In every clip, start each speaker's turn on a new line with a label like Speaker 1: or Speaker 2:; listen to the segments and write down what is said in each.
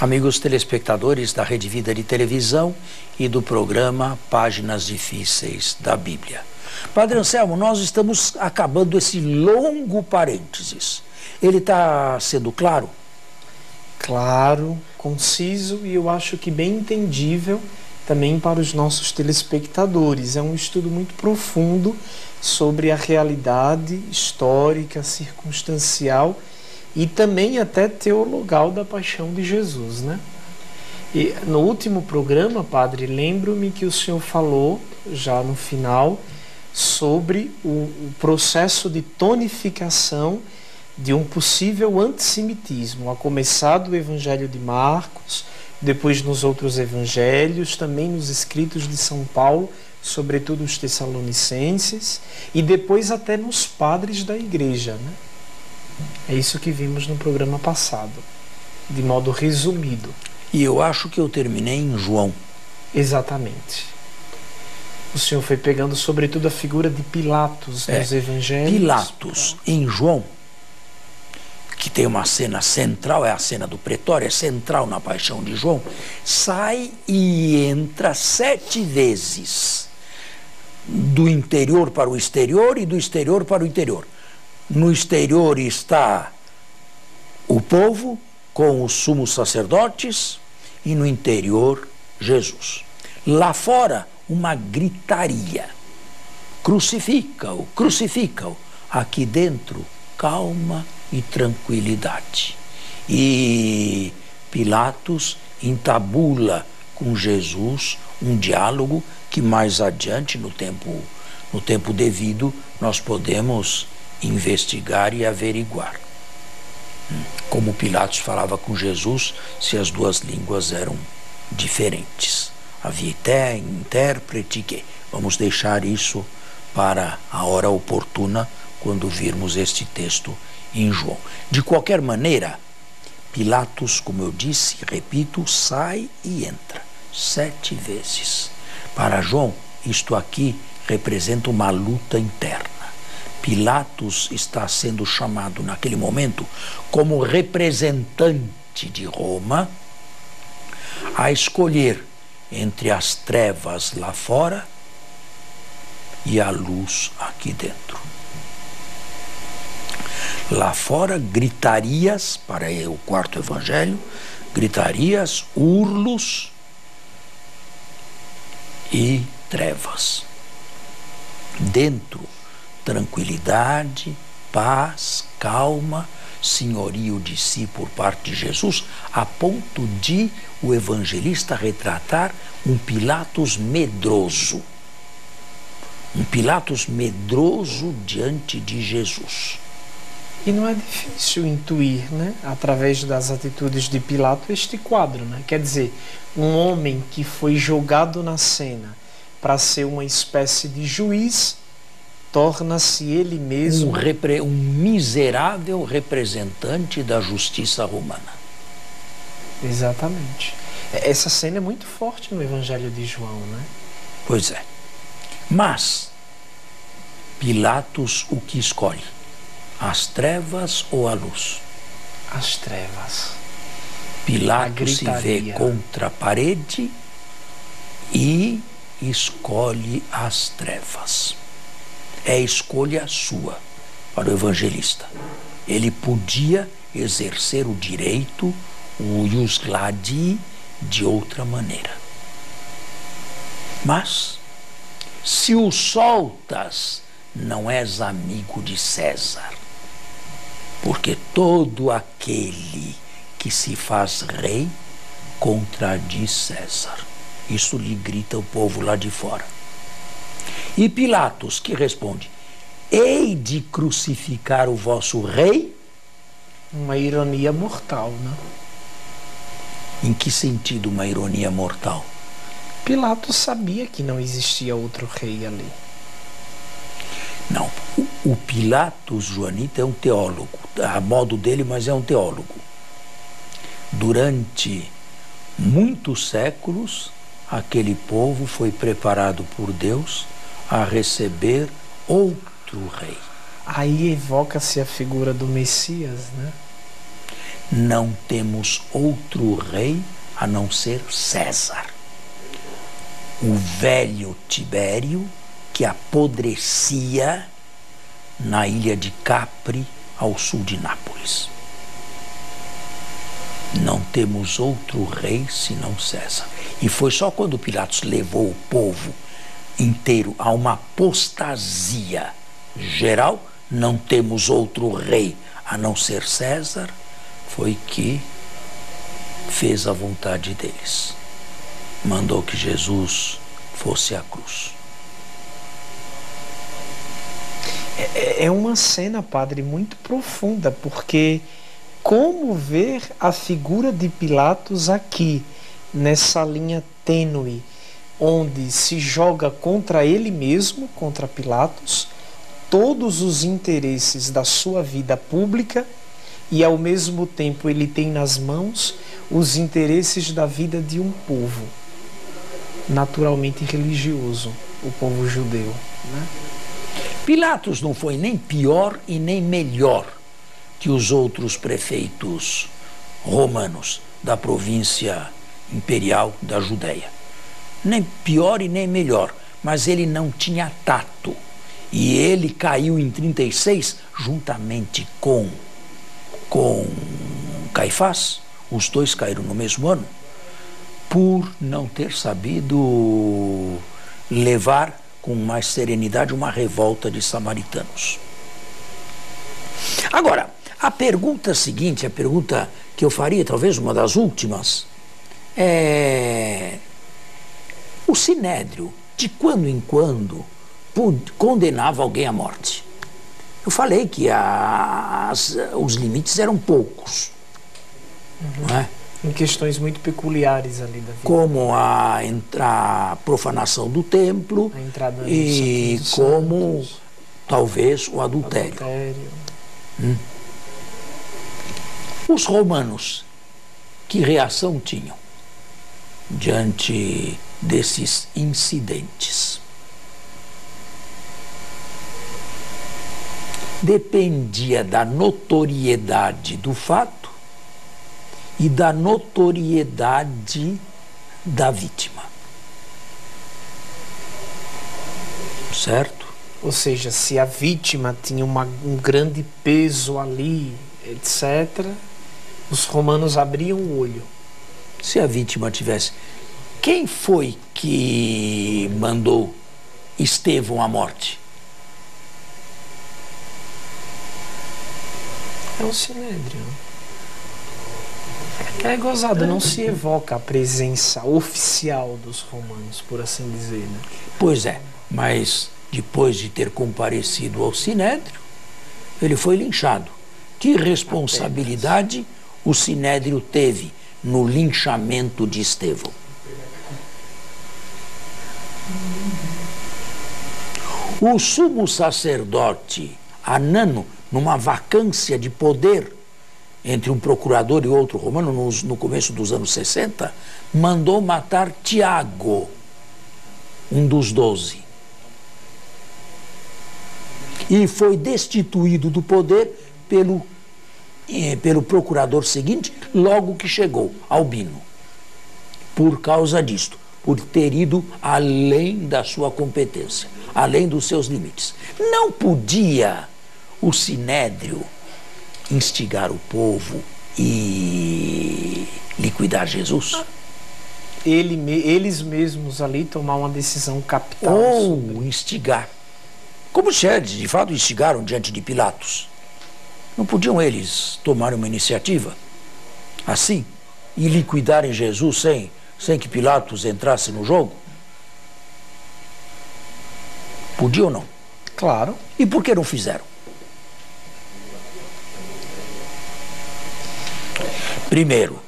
Speaker 1: Amigos telespectadores da Rede Vida de Televisão e do programa Páginas Difíceis da Bíblia. Padre Anselmo, nós estamos acabando esse longo parênteses. Ele está sendo claro?
Speaker 2: Claro, conciso e eu acho que bem entendível também para os nossos telespectadores. É um estudo muito profundo sobre a realidade histórica, circunstancial e também até teologal da paixão de Jesus, né? E no último programa, padre, lembro-me que o senhor falou, já no final, sobre o processo de tonificação de um possível antissemitismo, a começar do Evangelho de Marcos, depois nos outros evangelhos, também nos escritos de São Paulo, sobretudo os Tessalonicenses, e depois até nos padres da igreja, né? É isso que vimos no programa passado, de modo resumido.
Speaker 1: E eu acho que eu terminei em João.
Speaker 2: Exatamente. O senhor foi pegando sobretudo a figura de Pilatos nos evangelhos.
Speaker 1: Pilatos, em João, que tem uma cena central, é a cena do pretório, é central na paixão de João, sai e entra 7 vezes do interior para o exterior e do exterior para o interior. No exterior está o povo com os sumos sacerdotes e no interior Jesus. Lá fora, uma gritaria. Crucifica-o, crucifica-o. Aqui dentro, calma e tranquilidade. E Pilatos entabula com Jesus um diálogo que mais adiante, no tempo devido, nós podemos investigar e averiguar. Como Pilatos falava com Jesus, se as duas línguas eram diferentes. Havia intérprete que... Vamos deixar isso para a hora oportuna, quando virmos este texto em João. De qualquer maneira, Pilatos, como eu disse, repito, sai e entra 7 vezes. Para João, isto aqui representa uma luta interna. Pilatos está sendo chamado naquele momento como representante de Roma a escolher entre as trevas lá fora e a luz aqui dentro. Lá fora, gritarias, para o quarto evangelho, gritarias, urlos e trevas. Dentro, tranquilidade, paz, calma, senhorio de si por parte de Jesus, a ponto de o evangelista retratar um Pilatos medroso. Um Pilatos medroso diante de Jesus.
Speaker 2: E não é difícil intuir, né, através das atitudes de Pilatos, este quadro, né? Quer dizer, um homem que foi jogado na cena para ser uma espécie de juiz, torna-se ele mesmo
Speaker 1: um miserável representante da justiça romana.
Speaker 2: Exatamente. Essa cena é muito forte no Evangelho de João, né?
Speaker 1: Pois é. Mas Pilatos o que escolhe? As trevas ou a luz?
Speaker 2: As trevas.
Speaker 1: Pilatos se vê contra a parede e escolhe as trevas. É escolha sua para o evangelista. Ele podia exercer o direito, o ius gladii, de outra maneira. Mas, se o soltas, não és amigo de César, porque todo aquele que se faz rei contradiz César. Isso lhe grita o povo lá de fora. E Pilatos que responde: hei de crucificar o vosso rei?
Speaker 2: Uma ironia mortal, né?
Speaker 1: Em que sentido uma ironia mortal?
Speaker 2: Pilatos sabia que não existia outro rei ali.
Speaker 1: Não, o Pilatos, Joanita, é um teólogo, a modo dele, mas é um teólogo. Durante muitos séculos, aquele povo foi preparado por Deus a receber outro rei.
Speaker 2: Aí evoca-se a figura do Messias, né?
Speaker 1: não temos outro rei a não ser César. O velho Tibério, que apodrecia na ilha de Capri, ao sul de Nápoles. Não temos outro rei senão César. E foi só quando Pilatos levou o povo inteiro a uma apostasia geral, não temos outro rei a não ser César, foi que fez a vontade deles. Mandou que Jesus fosse à cruz.
Speaker 2: É uma cena, padre, muito profunda, porque como ver a figura de Pilatos aqui, nessa linha tênue, onde se joga contra ele mesmo, contra Pilatos, todos os interesses da sua vida pública, e ao mesmo tempo ele tem nas mãos os interesses da vida de um povo, naturalmente religioso, o povo judeu, né?
Speaker 1: Pilatos não foi nem pior e nem melhor que os outros prefeitos romanos da província imperial da Judéia. Nem pior e nem melhor, mas ele não tinha tato. E ele caiu em 36 juntamente com Caifás, os dois caíram no mesmo ano, por não ter sabido levar com mais serenidade uma revolta de samaritanos. Agora, a pergunta seguinte, a pergunta que eu faria, talvez uma das últimas, é: o Sinédrio, de quando em quando, condenava alguém à morte? Eu falei que os limites eram poucos. Não é?
Speaker 2: Em questões muito peculiares ali da vida.
Speaker 1: Como a profanação do templo e como talvez o adultério. Os romanos, que reação tinham diante desses incidentes? Dependia da notoriedade do fato e da notoriedade da vítima. Certo?
Speaker 2: Ou seja, se a vítima tinha um grande peso ali, etc., os romanos abriam o olho.
Speaker 1: Se a vítima tivesse... Quem foi que mandou Estevão à morte?
Speaker 2: É o Sinédrio. É gozado, não se evoca a presença oficial dos romanos, por assim dizer, né?
Speaker 1: Pois é, mas depois de ter comparecido ao Sinédrio, ele foi linchado. Que responsabilidade o Sinédrio teve no linchamento de Estevão? O sumo sacerdote Anano, numa vacância de poder entre um procurador e outro romano, no começo dos anos 60, mandou matar Tiago, um dos 12. E foi destituído do poder pelo procurador seguinte, logo que chegou, Albino. Por causa disto, por ter ido além da sua competência, além dos seus limites. Não podia o Sinédrio instigar o povo e liquidar Jesus?
Speaker 2: Eles mesmos ali tomar uma decisão capital.
Speaker 1: Ou instigar. Como de fato instigaram diante de Pilatos. Não podiam eles tomar uma iniciativa assim e liquidarem Jesus sem que Pilatos entrasse no jogo? Podiam ou não?
Speaker 2: Claro.
Speaker 1: E por que não fizeram? Primeiro,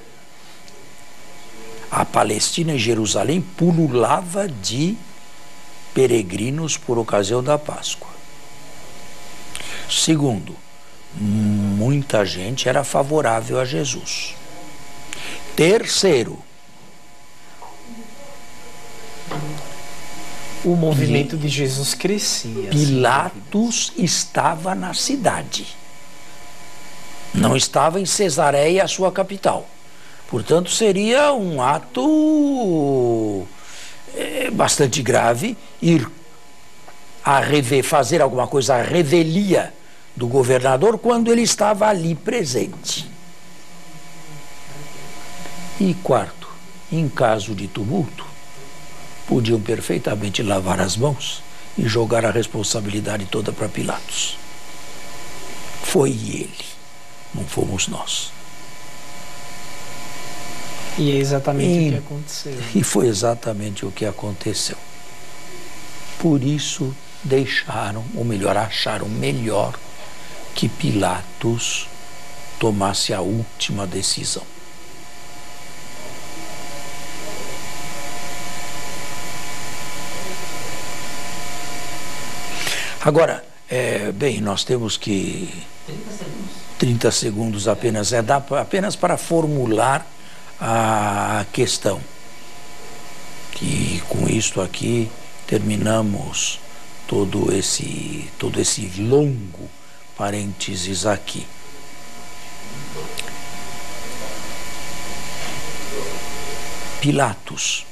Speaker 1: a Palestina e Jerusalém pululava de peregrinos por ocasião da Páscoa. Segundo, muita gente era favorável a Jesus. Terceiro,
Speaker 2: o movimento de Jesus crescia.
Speaker 1: Pilatos estava na cidade. Não estava em Cesareia, a sua capital. Portanto, seria um ato bastante grave ir a fazer alguma coisa à revelia do governador quando ele estava ali presente. E quarto, em caso de tumulto, podiam perfeitamente lavar as mãos e jogar a responsabilidade toda para Pilatos. Foi ele, não fomos nós.
Speaker 2: E é exatamente o que aconteceu.
Speaker 1: E foi exatamente o que aconteceu. Por isso deixaram, ou melhor, acharam melhor que Pilatos tomasse a última decisão. Agora, bem, nós temos que... 30 segundos apenas, dá apenas para formular a questão. E com isto aqui terminamos todo esse longo parênteses aqui. Pilatos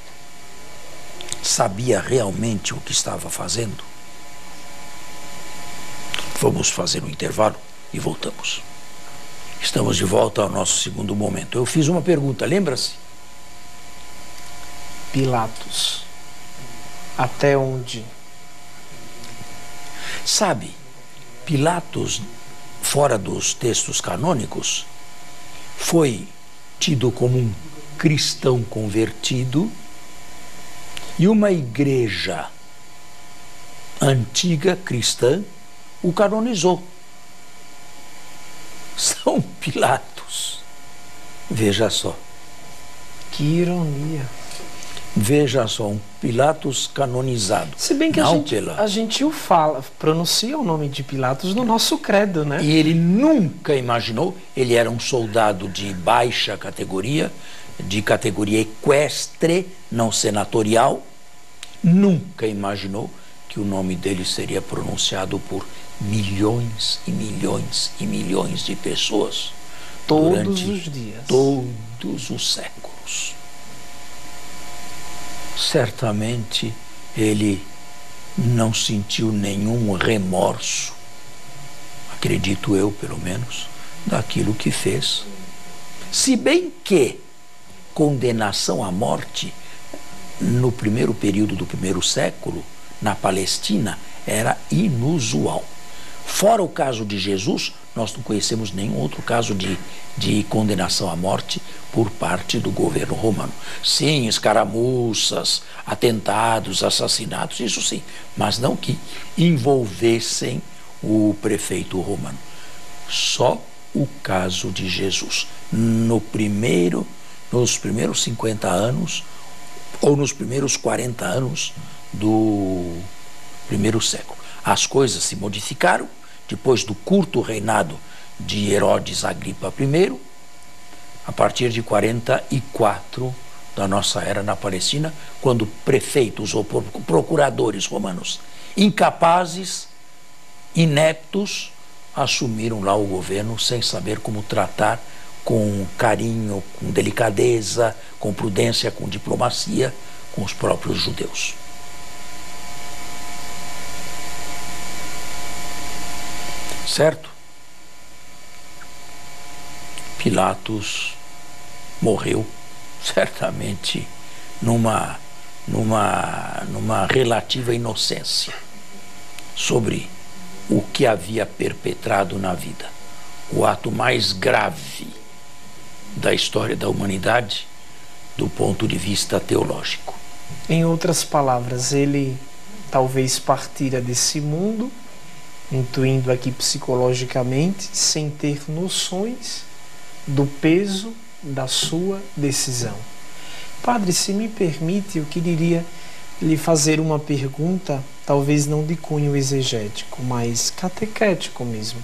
Speaker 1: sabia realmente o que estava fazendo? Vamos fazer um intervalo e voltamos. Estamos de volta ao nosso segundo momento. Eu fiz uma pergunta, lembra-se?
Speaker 2: Pilatos, até onde?
Speaker 1: Sabe, Pilatos, fora dos textos canônicos, foi tido como um cristão convertido e uma igreja antiga cristã o canonizou. São Pilatos. Veja só.
Speaker 2: Que ironia.
Speaker 1: Veja só, um Pilatos canonizado.
Speaker 2: Se bem que a gente o fala, pronuncia o nome de Pilatos no nosso credo, né?
Speaker 1: E ele nunca imaginou, ele era um soldado de baixa categoria, de categoria equestre, não senatorial, nunca imaginou que o nome dele seria pronunciado por milhões e milhões e milhões de pessoas
Speaker 2: todos os dias,
Speaker 1: todos os séculos. Certamente ele não sentiu nenhum remorso, acredito eu pelo menos, daquilo que fez. Se bem que condenação à morte no primeiro período do primeiro século na Palestina era inusual. Fora o caso de Jesus, nós não conhecemos nenhum outro caso de condenação à morte por parte do governo romano. Sim, escaramuças, atentados, assassinatos, isso sim, mas não que envolvessem o prefeito romano. Só o caso de Jesus. Nos primeiros 50 anos, ou nos primeiros 40 anos do primeiro século. As coisas se modificaram depois do curto reinado de Herodes Agripa I, a partir de 44 da nossa era na Palestina, quando prefeitos ou procuradores romanos incapazes, ineptos, assumiram lá o governo sem saber como tratar com carinho, com delicadeza, com prudência, com diplomacia, com os próprios judeus. Certo? Pilatos morreu, certamente, numa relativa inocência sobre o que havia perpetrado na vida. O ato mais grave da história da humanidade do ponto de vista teológico.
Speaker 2: Em outras palavras, ele talvez partira desse mundo, intuindo aqui psicologicamente, sem ter noções do peso da sua decisão. Padre, se me permite, eu queria lhe fazer uma pergunta, talvez não de cunho exegético, mas catequético mesmo.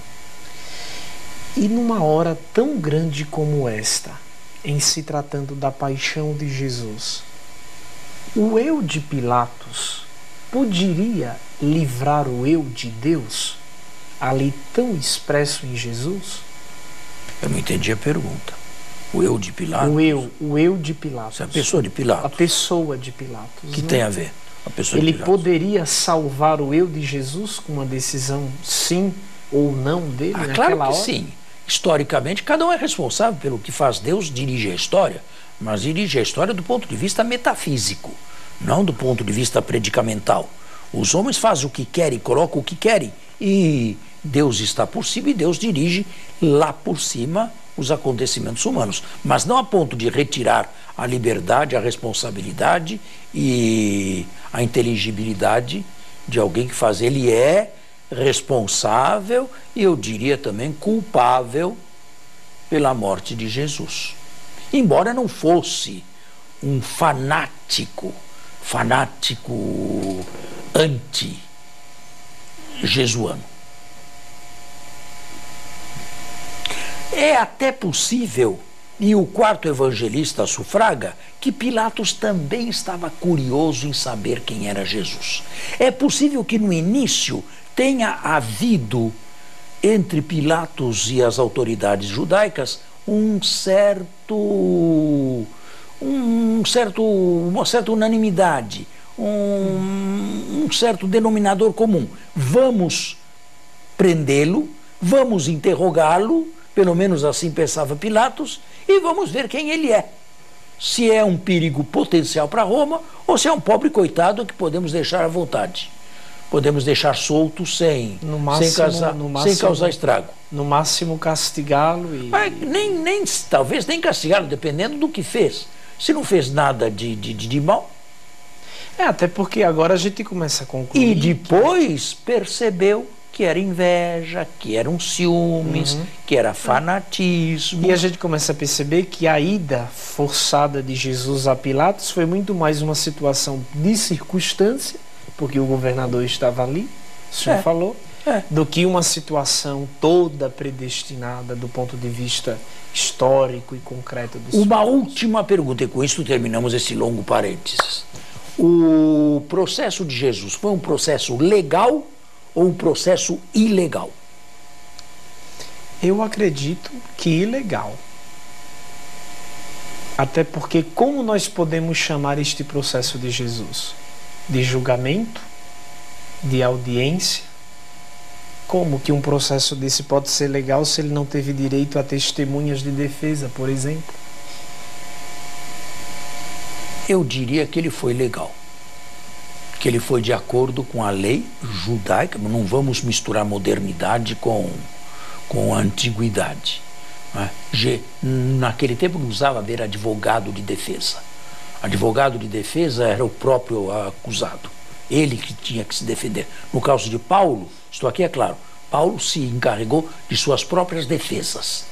Speaker 2: E numa hora tão grande como esta, em se tratando da paixão de Jesus, o eu de Pilatos poderia livrar o eu de Deus, ali tão expresso em Jesus?
Speaker 1: Eu não entendi a pergunta. O eu de Pilatos?
Speaker 2: O eu de Pilatos.
Speaker 1: A pessoa de Pilatos.
Speaker 2: A pessoa de Pilatos.
Speaker 1: Que tem a ver? A pessoa
Speaker 2: Ele
Speaker 1: de Pilatos.
Speaker 2: poderia salvar o eu de Jesus com uma decisão sim ou não dele naquela
Speaker 1: claro que
Speaker 2: hora?
Speaker 1: sim. Historicamente, cada um é responsável pelo que faz. Deus dirige a história, mas dirige a história do ponto de vista metafísico, não do ponto de vista predicamental. Os homens fazem o que querem, colocam o que querem, e Deus está por cima e Deus dirige lá por cima os acontecimentos humanos, mas não a ponto de retirar a liberdade, a responsabilidade e a inteligibilidade de alguém que faz. Ele é responsável e eu diria também culpável pela morte de Jesus. Embora não fosse um fanático anti-jesuano. É até possível, e o quarto evangelista sufraga, que Pilatos também estava curioso em saber quem era Jesus. É possível que no início tenha havido entre Pilatos e as autoridades judaicas uma certa unanimidade, um certo denominador comum. Vamos prendê-lo, vamos interrogá-lo, pelo menos assim pensava Pilatos, e vamos ver quem ele é. Se é um perigo potencial para Roma ou se é um pobre coitado que podemos deixar à vontade. Podemos deixar solto sem causar estrago.
Speaker 2: No máximo castigá-lo e...
Speaker 1: talvez nem castigá-lo, dependendo do que fez. Se não fez nada de mal.
Speaker 2: Até porque agora a gente começa a concluir.
Speaker 1: E depois percebeu que era inveja, que eram ciúmes, que era fanatismo.
Speaker 2: E a gente começa a perceber que a ida forçada de Jesus a Pilatos foi muito mais uma situação de circunstância, porque o governador estava ali, o senhor falou, do que uma situação toda predestinada do ponto de vista histórico e concreto do
Speaker 1: Uma última pergunta, e com isso terminamos esse longo parênteses. O processo de Jesus foi um processo legal ou um processo ilegal?
Speaker 2: Eu acredito que ilegal. Até porque como nós podemos chamar este processo de Jesus? De julgamento? De audiência? Como que um processo desse pode ser legal se ele não teve direito a testemunhas de defesa, por exemplo?
Speaker 1: Eu diria que ele foi legal. Que ele foi de acordo com a lei judaica. Não vamos misturar modernidade com a antiguidade. Naquele tempo não usava haver advogado de defesa. Advogado de defesa era o próprio acusado. Ele que tinha que se defender. No caso de Paulo, isto aqui é claro, Paulo se encarregou de suas próprias defesas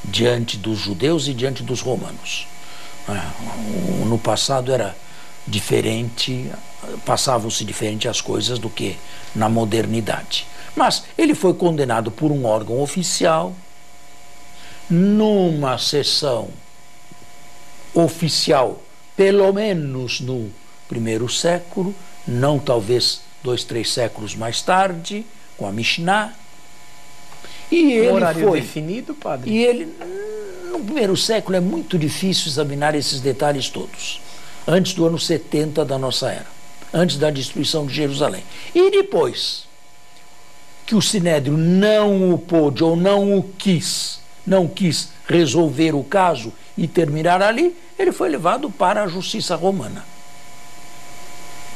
Speaker 1: diante dos judeus e diante dos romanos. No passado era diferente, passavam-se diferente as coisas do que na modernidade. Mas ele foi condenado por um órgão oficial, numa sessão oficial, pelo menos no primeiro século, não talvez 2, 3 séculos mais tarde, com a Mishnah. E ele
Speaker 2: horário
Speaker 1: foi
Speaker 2: definido, padre?
Speaker 1: E ele, no primeiro século, é muito difícil examinar esses detalhes todos. Antes do ano 70 da nossa era, antes da destruição de Jerusalém. E depois que o Sinédrio não o pôde ou não quis resolver o caso e terminar ali, ele foi levado para a justiça romana.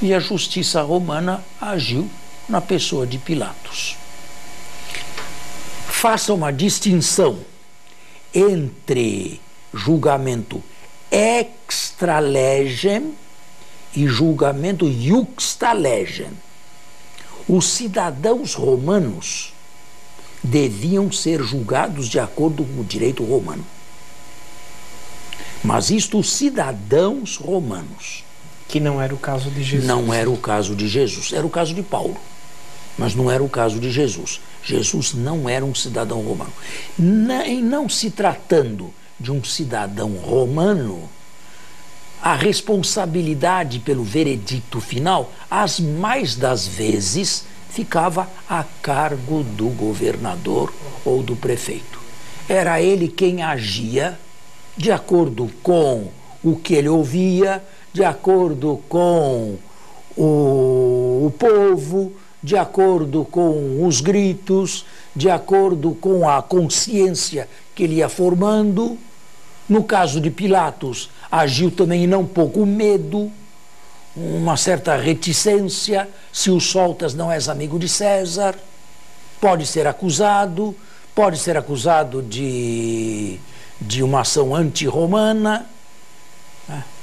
Speaker 1: E a justiça romana agiu na pessoa de Pilatos. Faça uma distinção entre julgamento extra legem e julgamento iuxta legem. Os cidadãos romanos deviam ser julgados de acordo com o direito romano. Mas isto, os cidadãos romanos.
Speaker 2: Que não era o caso de Jesus.
Speaker 1: Não era o caso de Jesus, era o caso de Paulo. Mas não era o caso de Jesus. Jesus não era um cidadão romano. Em não se tratando de um cidadão romano, a responsabilidade pelo veredicto final, as mais das vezes, ficava a cargo do governador ou do prefeito. Era ele quem agia de acordo com o que ele ouvia, de acordo com o povo, de acordo com os gritos, de acordo com a consciência que ele ia formando. No caso de Pilatos, agiu também não pouco o medo, uma certa reticência. Se o soltas, não és amigo de César. Pode ser acusado de uma ação anti-romana.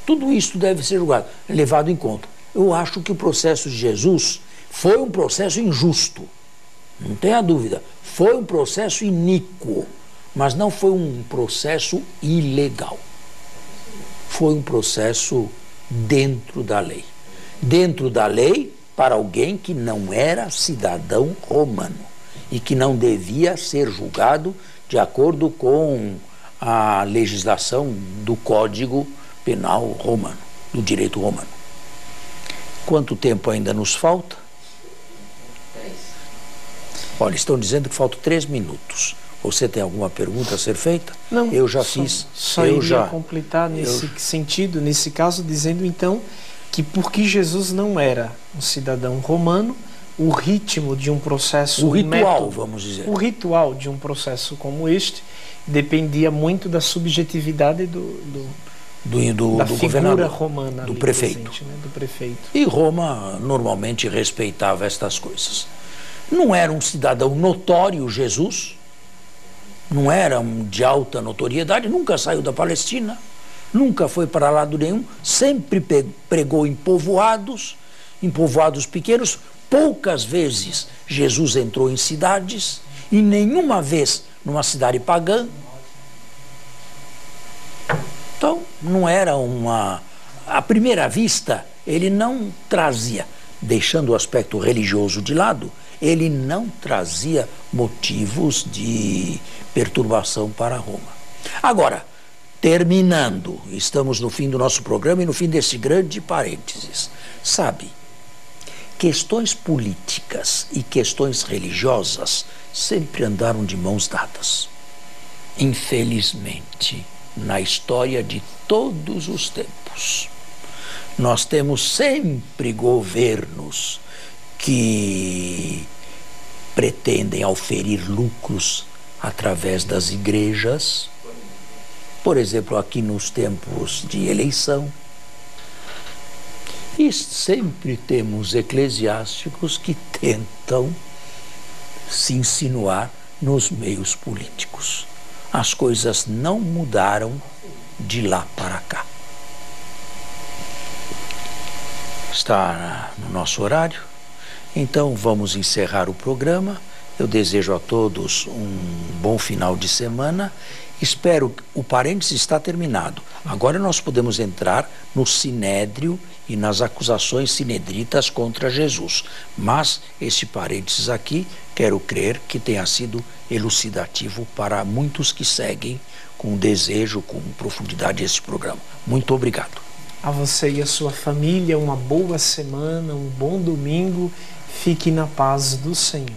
Speaker 1: Tudo isso deve ser julgado, levado em conta. Eu acho que o processo de Jesus foi um processo injusto, não tenha dúvida. Foi um processo iníquo, mas não foi um processo ilegal. Foi um processo dentro da lei. Dentro da lei para alguém que não era cidadão romano e que não devia ser julgado de acordo com a legislação do Código Penal romano, do direito romano. Quanto tempo ainda nos falta?
Speaker 3: 10.
Speaker 1: Olha, estão dizendo que faltam 3 minutos. Você tem alguma pergunta a ser feita?
Speaker 2: Não,
Speaker 1: eu já fiz.
Speaker 2: Só iria completar nesse sentido, nesse caso, dizendo então que porque Jesus não era um cidadão romano, o ritmo de um processo...
Speaker 1: O ritual, vamos dizer.
Speaker 2: O ritual de um processo como este dependia muito da subjetividade da figura romana,
Speaker 1: do prefeito.
Speaker 2: Presente, né? Do prefeito.
Speaker 1: E Roma normalmente respeitava estas coisas. Não era um cidadão notório, Jesus, não era de alta notoriedade, nunca saiu da Palestina, nunca foi para lado nenhum, sempre pregou em povoados pequenos. Poucas vezes Jesus entrou em cidades, e nenhuma vez numa cidade pagã. Então, não era uma... À primeira vista, ele não trazia, deixando o aspecto religioso de lado, ele não trazia motivos de perturbação para Roma. Agora, terminando, estamos no fim do nosso programa e no fim desse grande parênteses. Sabe, questões políticas e questões religiosas sempre andaram de mãos dadas. Infelizmente, na história de todos os tempos, nós temos sempre governos que pretendem auferir lucros através das igrejas. Por exemplo, aqui nos tempos de eleição. E sempre temos eclesiásticos que tentam se insinuar nos meios políticos. As coisas não mudaram de lá para cá. Está no nosso horário, então vamos encerrar o programa. Eu desejo a todos um bom final de semana. Espero que o parênteses está terminado. Agora nós podemos entrar no sinédrio e nas acusações sinedritas contra Jesus. Mas esse parênteses aqui, quero crer que tenha sido elucidativo para muitos que seguem com desejo, com profundidade esse programa. Muito obrigado.
Speaker 2: A você e a sua família, uma boa semana, um bom domingo. Fique na paz do Senhor.